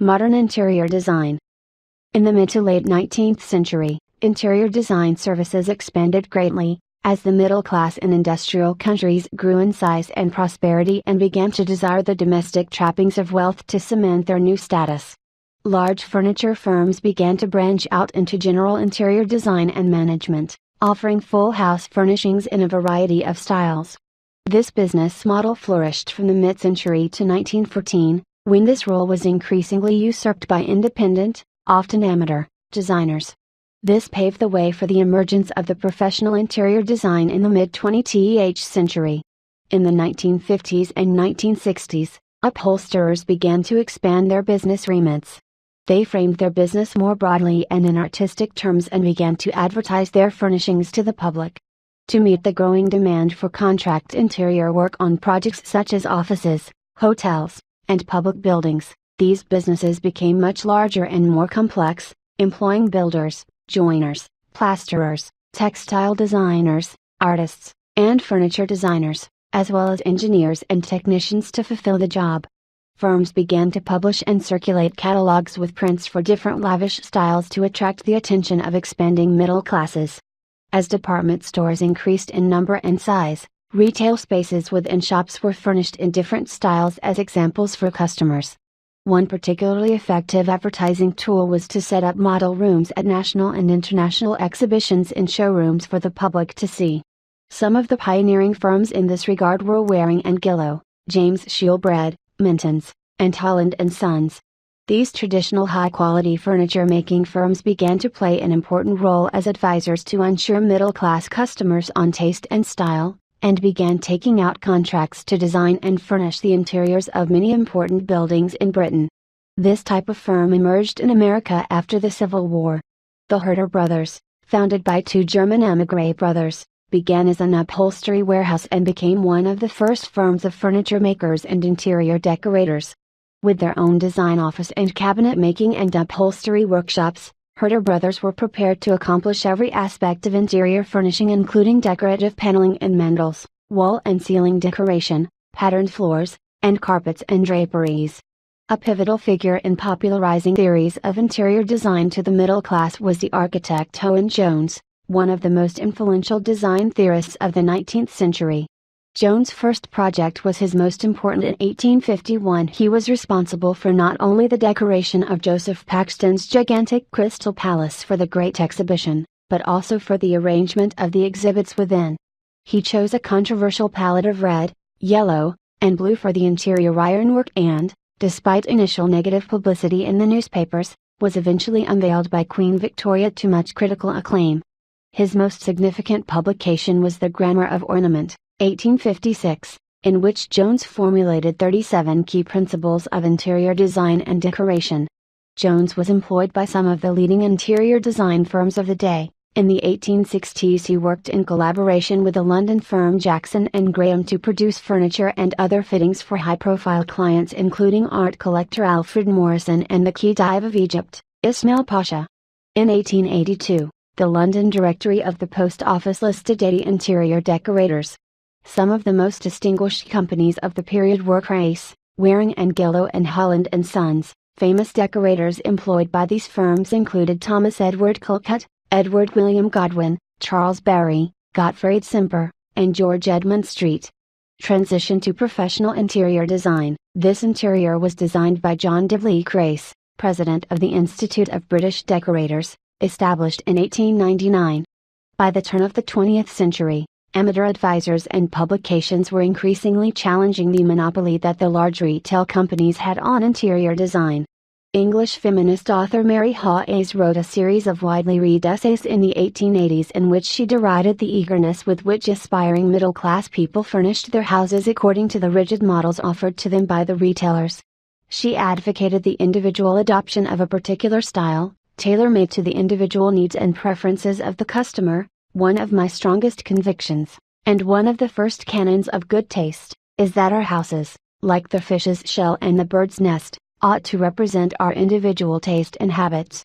Modern interior design. In the mid to late 19th century, interior design services expanded greatly, as the middle class in industrial countries grew in size and prosperity and began to desire the domestic trappings of wealth to cement their new status. Large furniture firms began to branch out into general interior design and management, offering full house furnishings in a variety of styles. This business model flourished from the mid-century to 1914, when this role was increasingly usurped by independent, often amateur, designers. This paved the way for the emergence of the professional interior design in the mid-20th century. In the 1950s and 1960s, upholsterers began to expand their business remits. They framed their business more broadly and in artistic terms and began to advertise their furnishings to the public. To meet the growing demand for contract interior work on projects such as offices, hotels, and public buildings, these businesses became much larger and more complex, employing builders, joiners, plasterers, textile designers, artists, and furniture designers, as well as engineers and technicians to fulfill the job. Firms began to publish and circulate catalogs with prints for different lavish styles to attract the attention of expanding middle classes. As department stores increased in number and size, retail spaces within shops were furnished in different styles as examples for customers. One particularly effective advertising tool was to set up model rooms at national and international exhibitions in showrooms for the public to see. Some of the pioneering firms in this regard were Waring and Gillow, James Shielbred, Minton's, and Holland & Sons. These traditional high-quality furniture-making firms began to play an important role as advisors to unsure middle-class customers on taste and style, and began taking out contracts to design and furnish the interiors of many important buildings in Britain. This type of firm emerged in America after the Civil War. The Herter Brothers, founded by two German émigré brothers, began as an upholstery warehouse and became one of the first firms of furniture makers and interior decorators. With their own design office and cabinet making and upholstery workshops, Herter Brothers were prepared to accomplish every aspect of interior furnishing including decorative paneling and mandals, wall and ceiling decoration, patterned floors, and carpets and draperies. A pivotal figure in popularizing theories of interior design to the middle class was the architect Owen Jones, one of the most influential design theorists of the 19th century. Jones' first project was his most important in 1851. He was responsible for not only the decoration of Joseph Paxton's gigantic Crystal Palace for the Great Exhibition, but also for the arrangement of the exhibits within. He chose a controversial palette of red, yellow, and blue for the interior ironwork and, despite initial negative publicity in the newspapers, was eventually unveiled by Queen Victoria to much critical acclaim. His most significant publication was The Grammar of Ornament, 1856, in which Jones formulated 37 key principles of interior design and decoration. Jones was employed by some of the leading interior design firms of the day. In the 1860s he worked in collaboration with the London firm Jackson and Graham to produce furniture and other fittings for high-profile clients including art collector Alfred Morrison and the Khedive of Egypt, Ismail Pasha. In 1882, the London Directory of the Post Office listed 80 interior decorators. Some of the most distinguished companies of the period were Crace, Waring and Gillow and Holland & Sons. Famous decorators employed by these firms included Thomas Edward Colcutt, Edward William Godwin, Charles Barry, Gottfried Semper, and George Edmund Street. Transition to professional interior design. This interior was designed by John Diblee Crace, president of the Institute of British Decorators, established in 1899. By the turn of the 20th century, amateur advisors and publications were increasingly challenging the monopoly that the large retail companies had on interior design. English feminist author Mary Hawes wrote a series of widely read essays in the 1880s in which she derided the eagerness with which aspiring middle-class people furnished their houses according to the rigid models offered to them by the retailers. She advocated the individual adoption of a particular style, tailor-made to the individual needs and preferences of the customer. One of my strongest convictions, and one of the first canons of good taste, is that our houses, like the fish's shell and the bird's nest, ought to represent our individual taste and habits.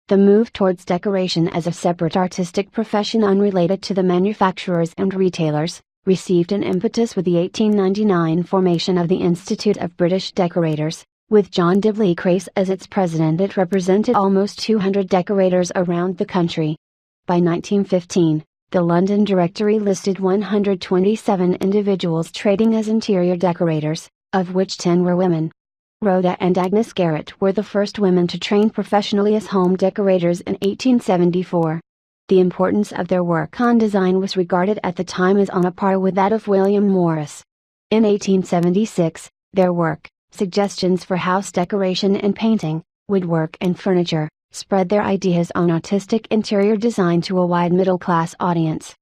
The move towards decoration as a separate artistic profession unrelated to the manufacturers and retailers, received an impetus with the 1899 formation of the Institute of British Decorators, With John Dibley Crace as its president, it represented almost 200 decorators around the country. By 1915, the London Directory listed 127 individuals trading as interior decorators, of which 10 were women. Rhoda and Agnes Garrett were the first women to train professionally as home decorators in 1874. The importance of their work on design was regarded at the time as on a par with that of William Morris. In 1876, their work, Suggestions for House Decoration and Painting, Woodwork and Furniture, spread their ideas on artistic interior design to a wide middle-class audience.